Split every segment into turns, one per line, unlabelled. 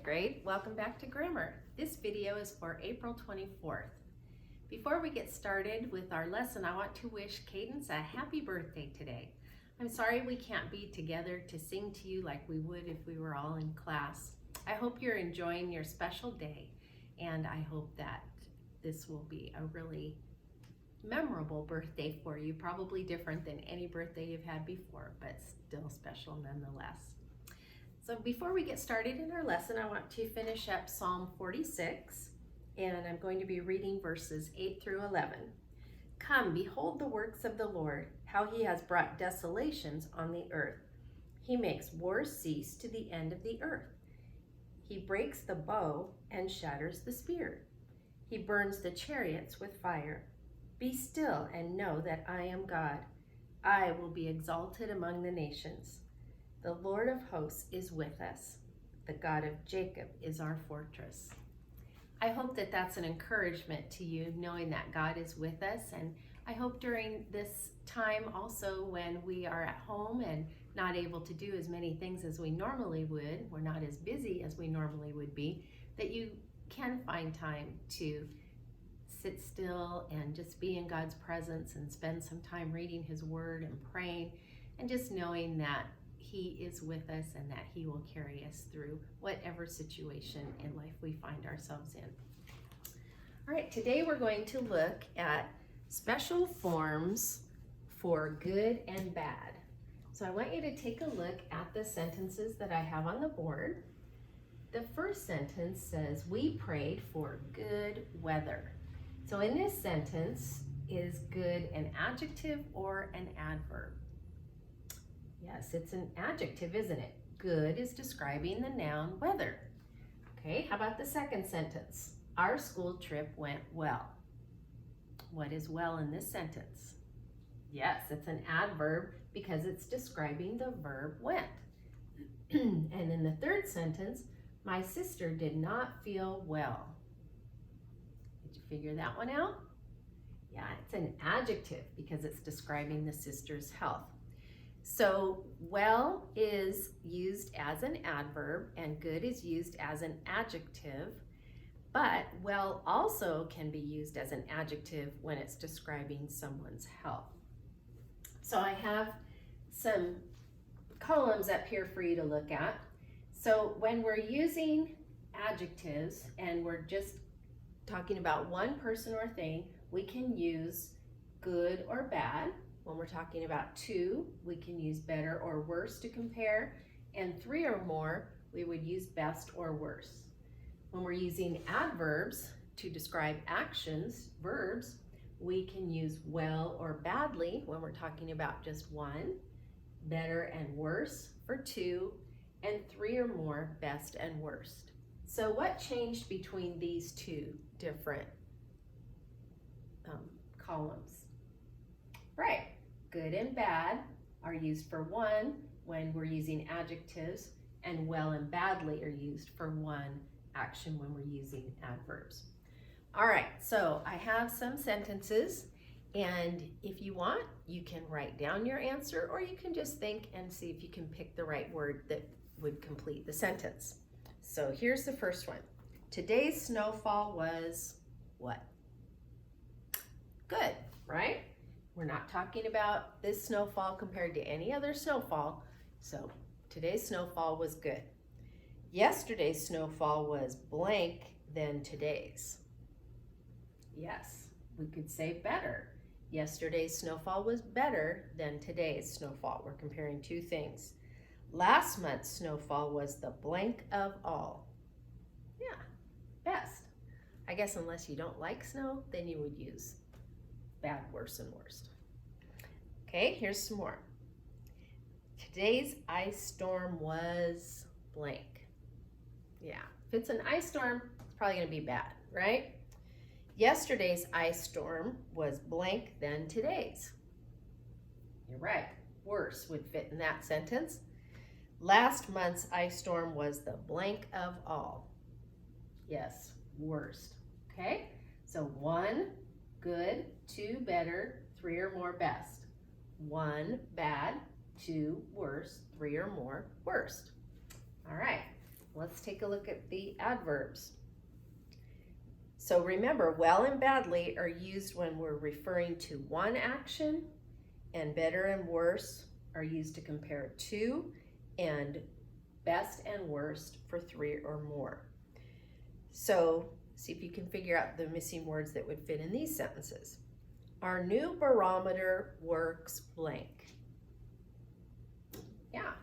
grade. Welcome back to Grammar. This video is for April 24th. Before we get started with our lesson, I want to wish Cadence a happy birthday today. I'm sorry we can't be together to sing to you like we would if we were all in class. I hope you're enjoying your special day, and I hope that this will be a really memorable birthday for you, probably different than any birthday you've had before, but still special nonetheless. So before we get started in our lesson, I want to finish up Psalm 46, and I'm going to be reading verses 8 through 11. Come, behold the works of the Lord, how he has brought desolations on the earth. He makes wars cease to the end of the earth. He breaks the bow and shatters the spear. He burns the chariots with fire. Be still and know that I am God. I will be exalted among the nations. The Lord of hosts is with us. The God of Jacob is our fortress. I hope that that's an encouragement to you, knowing that God is with us. And I hope during this time also, when we are at home and not able to do as many things as we normally would, we're not as busy as we normally would be, that you can find time to sit still and just be in God's presence and spend some time reading his word and praying, and just knowing that he is with us and that he will carry us through whatever situation in life we find ourselves in. All right, today we're going to look at special forms for good and bad. So I want you to take a look at the sentences that I have on the board. The first sentence says, we prayed for good weather. So in this sentence, is good an adjective or an adverb? Yes, it's an adjective, isn't it? Good is describing the noun weather. Okay, how about the second sentence? Our school trip went well. What is well in this sentence? Yes, it's an adverb because it's describing the verb went. And in the third sentence, my sister did not feel well. Did you figure that one out? Yeah, it's an adjective because it's describing the sister's health. So well is used as an adverb and good is used as an adjective, but well also can be used as an adjective when it's describing someone's health. So I have some columns up here for you to look at. So when we're using adjectives and we're just talking about one person or thing, we can use good or bad. When we're talking about two, we can use better or worse to compare, and three or more, we would use best or worse. When we're using adverbs to describe actions, verbs, we can use well or badly when we're talking about just one, better and worse for two, and three or more, best and worst. So what changed between these two different columns? Right. Good and bad are used for one when we're using adjectives, and well and badly are used for one action when we're using adverbs. All right, so I have some sentences, and if you want, you can write down your answer, or you can just think and see if you can pick the right word that would complete the sentence. So here's the first one. Today's snowfall was what? Good, right? We're not talking about this snowfall compared to any other snowfall, so today's snowfall was good. Yesterday's snowfall was blank than today's. Yes, we could say better. Yesterday's snowfall was better than today's snowfall. We're comparing two things. Last month's snowfall was the blank of all. Yeah, best. I guess unless you don't like snow, then you would use bad, worse, and worst. Okay, here's some more. Today's ice storm was blank. Yeah, if it's an ice storm, it's probably gonna be bad, right? Yesterday's ice storm was blank than today's. You're right, worse would fit in that sentence. Last month's ice storm was the blank of all. Yes, worst. Okay, so one, good, two, better, three or more, best. One, bad, two, worse, three or more, worst. All right, let's take a look at the adverbs. So remember, well and badly are used when we're referring to one action, and better and worse are used to compare to, and best and worst for 3 or more. So see if you can figure out the missing words that would fit in these sentences. Our new barometer works blank. Yeah,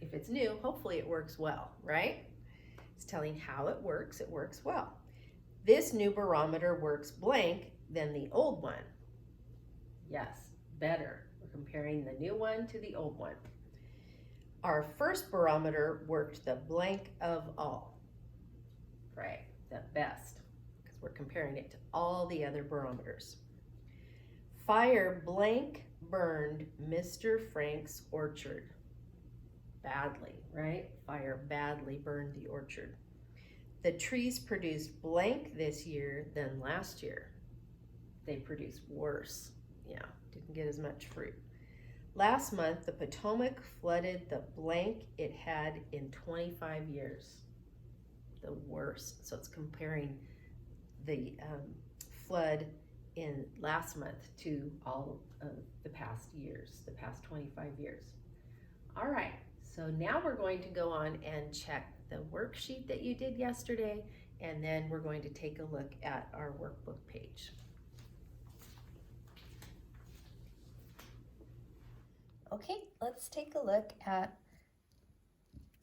if it's new, hopefully it works well, right? It's telling how it works well. This new barometer works blank than the old one. Yes, better. We're comparing the new one to the old one. Our first barometer worked the blank of all. Right, the best, because we're comparing it to all the other barometers. Fire blank burned Mr. Frank's orchard. Badly, right? Fire badly burned the orchard. The trees produced blank this year than last year. They produced worse. Yeah, didn't get as much fruit. Last month, the Potomac flooded the blank it had in 25 years. The worst. So it's comparing the flood in last month to all of the past years, the past 25 years. All right, so now we're going to go on and check the worksheet that you did yesterday, and then we're going to take a look at our workbook page. Okay, let's take a look at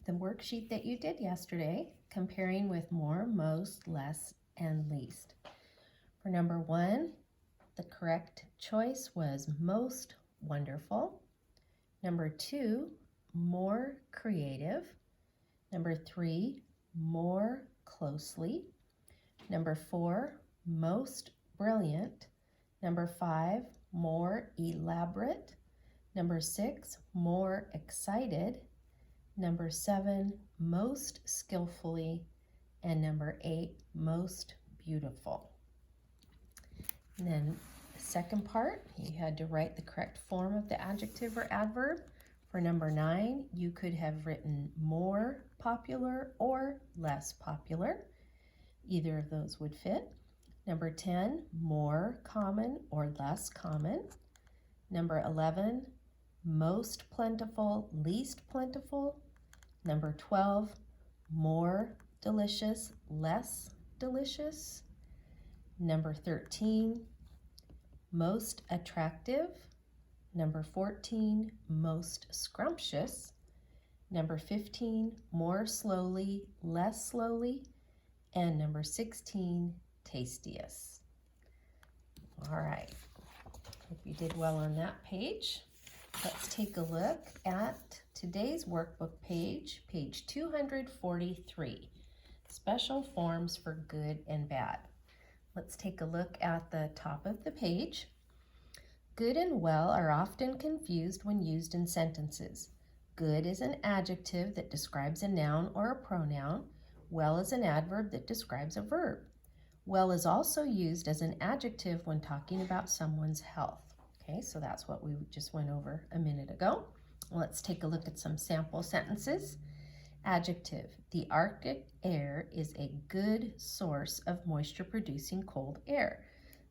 the worksheet that you did yesterday, comparing with more, most, less, and least. For number 1, the correct choice was most wonderful. Number 2, more creative. Number 3, more closely. Number 4, most brilliant. Number 5, more elaborate. Number 6, more excited. Number 7, most skillfully. And number 8, most beautiful. And then the second part, you had to write the correct form of the adjective or adverb. For number 9, you could have written more popular or less popular. Either of those would fit. Number 10, more common or less common. Number 11, most plentiful, least plentiful. Number 12, more delicious, less delicious. Number 13, most attractive. Number 14, most scrumptious. Number 15, more slowly, less slowly. And number 16, tastiest. All right, hope you did well on that page. Let's take a look at today's workbook page, page 243, special forms for good and bad. Let's take a look at the top of the page. Good and well are often confused when used in sentences. Good is an adjective that describes a noun or a pronoun. Well is an adverb that describes a verb. Well is also used as an adjective when talking about someone's health. Okay, so that's what we just went over a minute ago. Let's take a look at some sample sentences. Adjective, the Arctic air is a good source of moisture-producing cold air.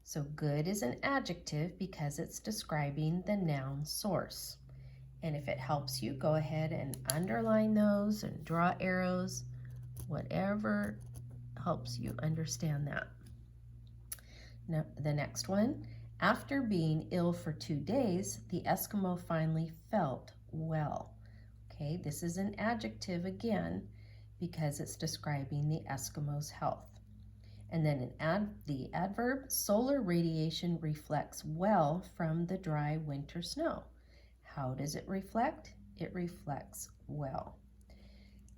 So good is an adjective because it's describing the noun source. And if it helps you, go ahead and underline those and draw arrows, whatever helps you understand that. Now, the next one, after being ill for 2 days, the Eskimo finally felt well. Okay, this is an adjective again because it's describing the Eskimo's health. And then the adverb, solar radiation reflects well from the dry winter snow. How does it reflect? It reflects well.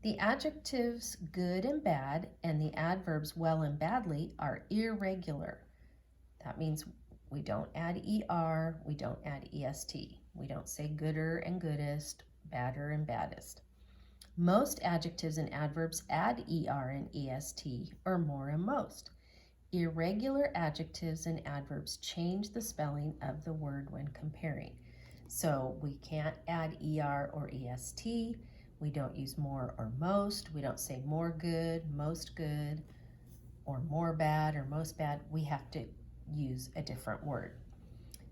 The adjectives good and bad and the adverbs well and badly are irregular. That means we don't add ER, we don't add EST. We don't say gooder and goodest, badder and baddest. Most adjectives and adverbs add ER and EST, or more and most. Irregular adjectives and adverbs change the spelling of the word when comparing. So we can't add ER or EST. We don't use more or most. We don't say more good, most good, or more bad or most bad. We have to use a different word.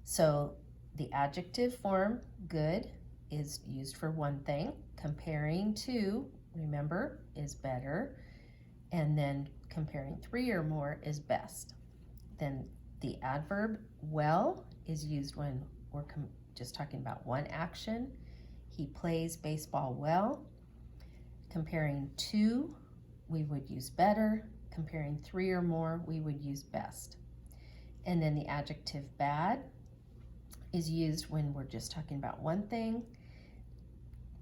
So the adjective form, good, is used for one thing. Comparing to, remember, is better. And then comparing 3 or more is best. Then the adverb well is used when we're just talking about one action. He plays baseball well. Comparing to, we would use better. Comparing 3 or more, we would use best. And then the adjective bad is used when we're just talking about one thing.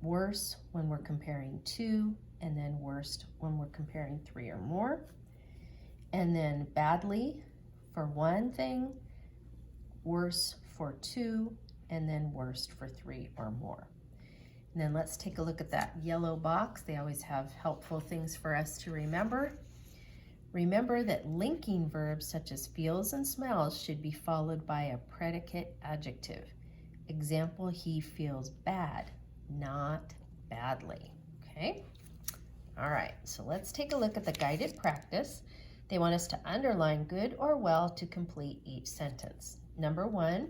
Worse when we're comparing 2, and then worst when we're comparing 3 or more. And then badly for one thing, worse for 2, and then worst for 3 or more. And then let's take a look at that yellow box. They always have helpful things for us to remember. Remember that linking verbs such as feels and smells should be followed by a predicate adjective. Example, he feels bad, not badly. Okay? All right, so let's take a look at the guided practice. They want us to underline good or well to complete each sentence. Number 1,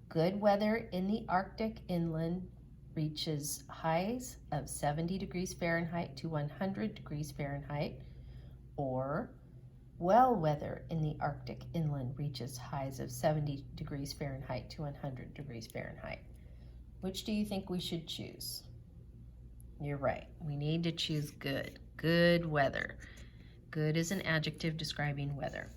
good weather in the Arctic inland reaches highs of 70 degrees Fahrenheit to 100 degrees Fahrenheit. Or, well weather in the Arctic inland reaches highs of 70 degrees Fahrenheit to 100 degrees Fahrenheit. Which do you think we should choose? You're right. We need to choose good. Good weather. Good is an adjective describing weather.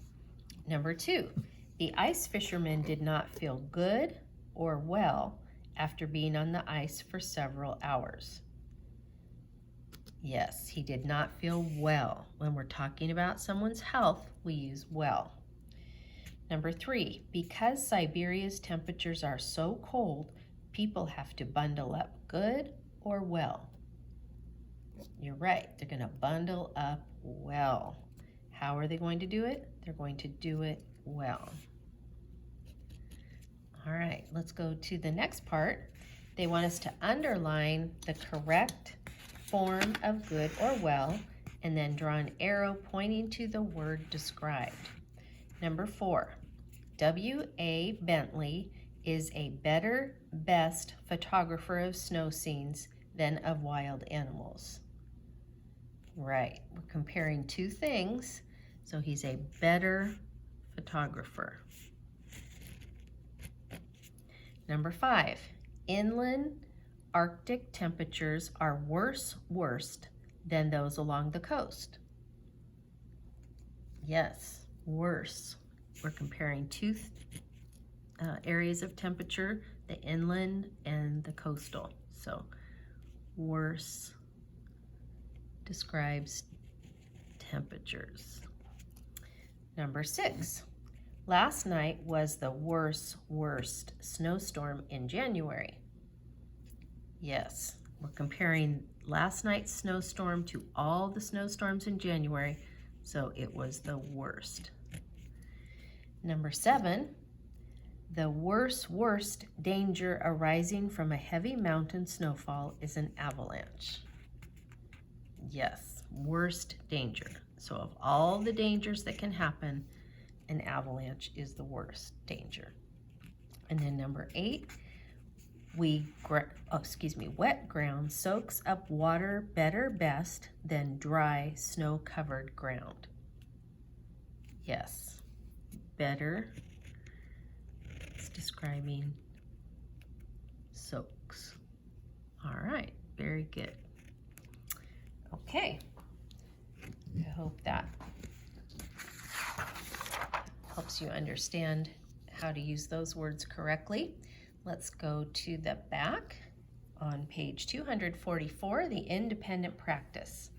Number 2, the ice fisherman did not feel good or well after being on the ice for several hours. Yes, he did not feel well. When we're talking about someone's health, we use well. Number 3, because Siberia's temperatures are so cold, people have to bundle up good or well. You're right, they're going to bundle up well. How are they going to do it? They're going to do it well. All right, let's go to the next part. They want us to underline the correct form of good or well, and then draw an arrow pointing to the word described. Number 4, W.A. Bentley is a better, best photographer of snow scenes than of wild animals. Right, we're comparing two things, so he's a better photographer. Number 5, inland Arctic temperatures are worst than those along the coast. Yes, worse. We're comparing two areas of temperature, the inland and the coastal. So worse describes temperatures. Number 6, last night was the worst snowstorm in January. Yes, we're comparing last night's snowstorm to all the snowstorms in January, so it was the worst. Number 7, the worst danger arising from a heavy mountain snowfall is an avalanche. Yes, worst danger. So of all the dangers that can happen, an avalanche is the worst danger. And then number 8, wet ground soaks up water better best than dry snow-covered ground. Yes, better. It's describing soaks. All right, very good. Okay, I hope that helps you understand how to use those words correctly. Let's go to the back on page 244, the independent practice.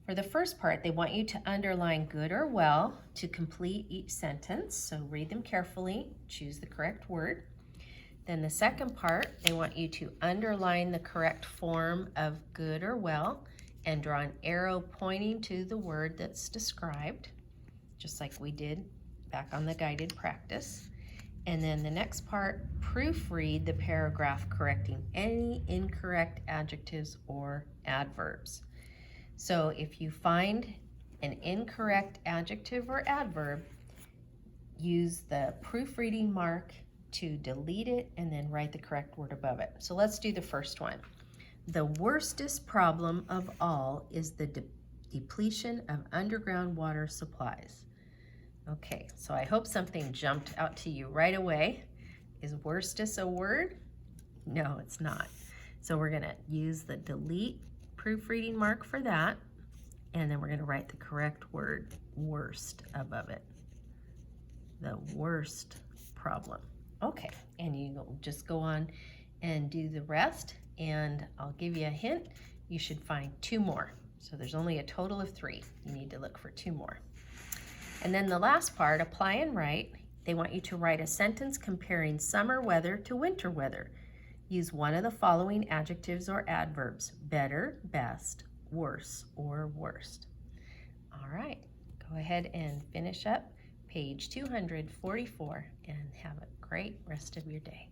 For the first part, they want you to underline good or well to complete each sentence. So read them carefully, choose the correct word. Then the second part, they want you to underline the correct form of good or well and draw an arrow pointing to the word that's described, just like we did back on the guided practice. And then the next part, proofread the paragraph correcting any incorrect adjectives or adverbs. So if you find an incorrect adjective or adverb, use the proofreading mark to delete it and then write the correct word above it. So let's do the first one. The worstest problem of all is the depletion of underground water supplies. Okay, so I hope something jumped out to you right away. Is worstest a word? No, it's not. So we're gonna use the delete proofreading mark for that, and then we're gonna write the correct word, worst, above it. The worst problem. Okay, and you just go on and do the rest, and I'll give you a hint. You should find 2 more. So there's only a total of 3. You need to look for 2 more. And then the last part, apply and write. They want you to write a sentence comparing summer weather to winter weather. Use one of the following adjectives or adverbs: better, best, worse, or worst. All right, go ahead and finish up page 244 and have a great rest of your day.